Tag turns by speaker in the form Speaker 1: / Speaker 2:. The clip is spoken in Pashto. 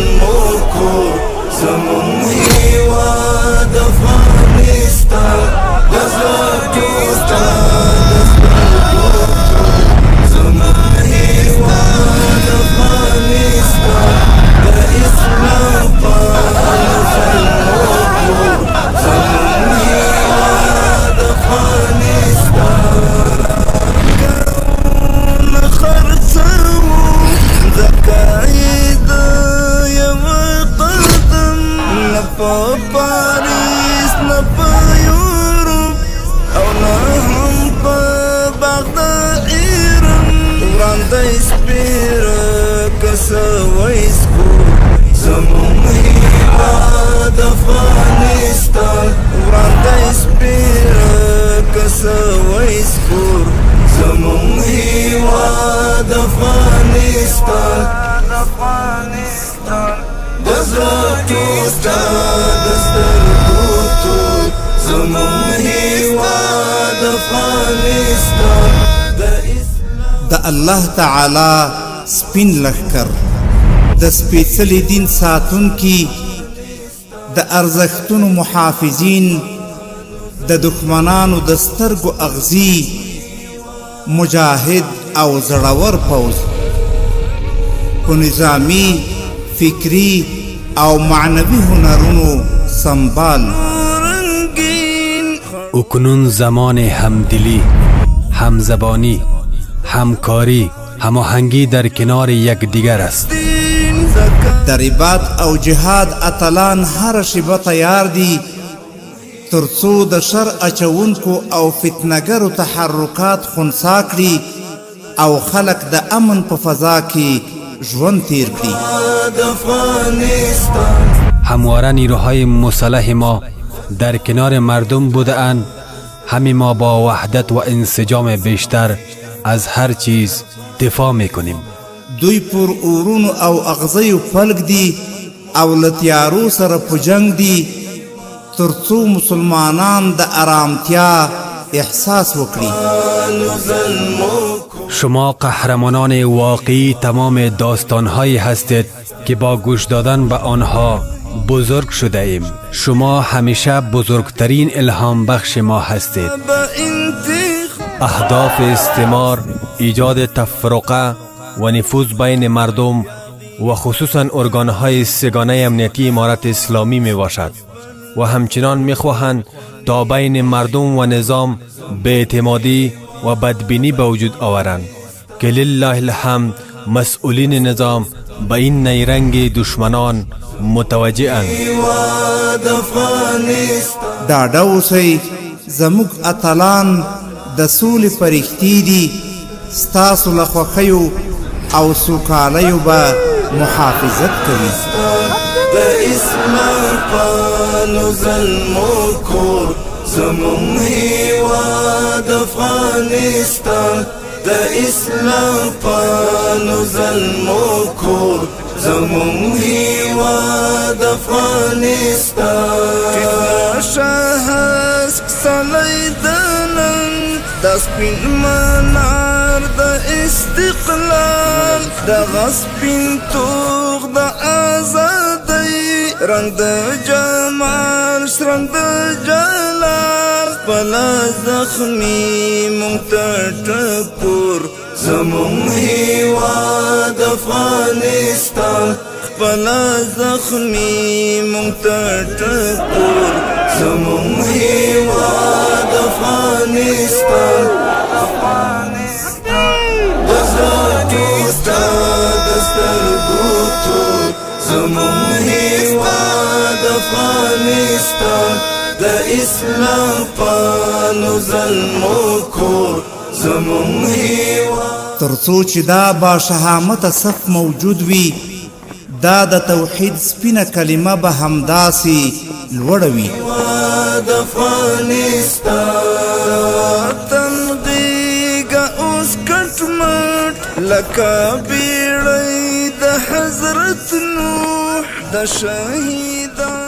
Speaker 1: زلمو کور زمون هیواد افغانستان دزړه ټوټه زمون هیواد افغانستان د اسلام پال زلمو کور زمون هیواد افغانستان کونه خرڅوو زکاید یو قدم نه په پاریس نه په یورپ او نه هم په بغداد ایران وړاندې سپیره که څه ویسکو زمون هیواد افغانستان وړاندې سپیره که څه ویسکو زمون هیواد افغانستان د زړه ټوټه د سترګو تور زمون هیواد افغانستان
Speaker 2: د الله تعالی سپین لښکر د سپېڅلي دین ساتونکي د ارزښتونو محافظین د دښمنانو د سترګو اغزي مجاهد او زړور پوځ په نظامی فکری او معنوي هنرونو سنبال
Speaker 3: اکنون زمان همدلی، همزبانی، همکاری، هماهنگی در کنار یکدیگر است.
Speaker 2: در عبادت او جهاد اتلان هر شیبه تیار دي ترڅو د شر اچونکو او فتنګرو تحرکات خنثی کړي او خلق د امن په فضا کې ژوند تیر کړي.
Speaker 3: همواره نیروهای مسلح ما در کنار مردم بودند. همه ما با وحدت و انسجام بیشتر از هر چیز دفاع میکنیم.
Speaker 2: دوی پر اورونو او اغزیو پلک دی او لتیارو سره په جنگ دی ترڅو مسلمانان د آرامتیا احساس وکړي.
Speaker 3: شما قهرمانان واقعی تمام داستانهایی هستید که با گوش دادن به آنها بزرگ شده ایم. شما همیشه بزرگترین الهام بخش ما هستید. اهداف استعمار ایجاد تفرقه و نفوذ بین مردم و خصوصا ارگانهای سگانه امنیتی امارت اسلامی می باشد و همچنان می خواهند تا بین مردم و نظام بی‌اعتمادی و بدبینی به وجود آورند که لله الحمد مسئولین نظام به این نیرنگ دشمنان متوجه اند.
Speaker 2: ډاډه اوسئ زموږ اتلان د سولې فرښتې دي ستاسو له خوښیو او سوکالیو به محافظت کوي.
Speaker 1: د اسلام پالو زلمو کور زمون هیواد افغانستان د اسلام پالو زلمو کور زمون هیواد افغانستان شهسک سلیدنن د سپین منار د استقلال د غسپین توغ د آزادۍ رنگ د جمال رنگ د جلال پلا زخمی مونږ زمون هیواد افغانستان پلا زخمی مونږ زمون هیواد افغانستان زمون هیواد افغانستان د اسلام پالو زلمو کور زمون هیواد
Speaker 2: ترڅو چې دا با شهامت صف موجود وي دا د توحید سپینه کلمه به همداسې لوړه وي.
Speaker 1: هیواد افغانستان تنغیږه اوس کټمټ لکه بیړۍ د حضرت نوح د شهیدان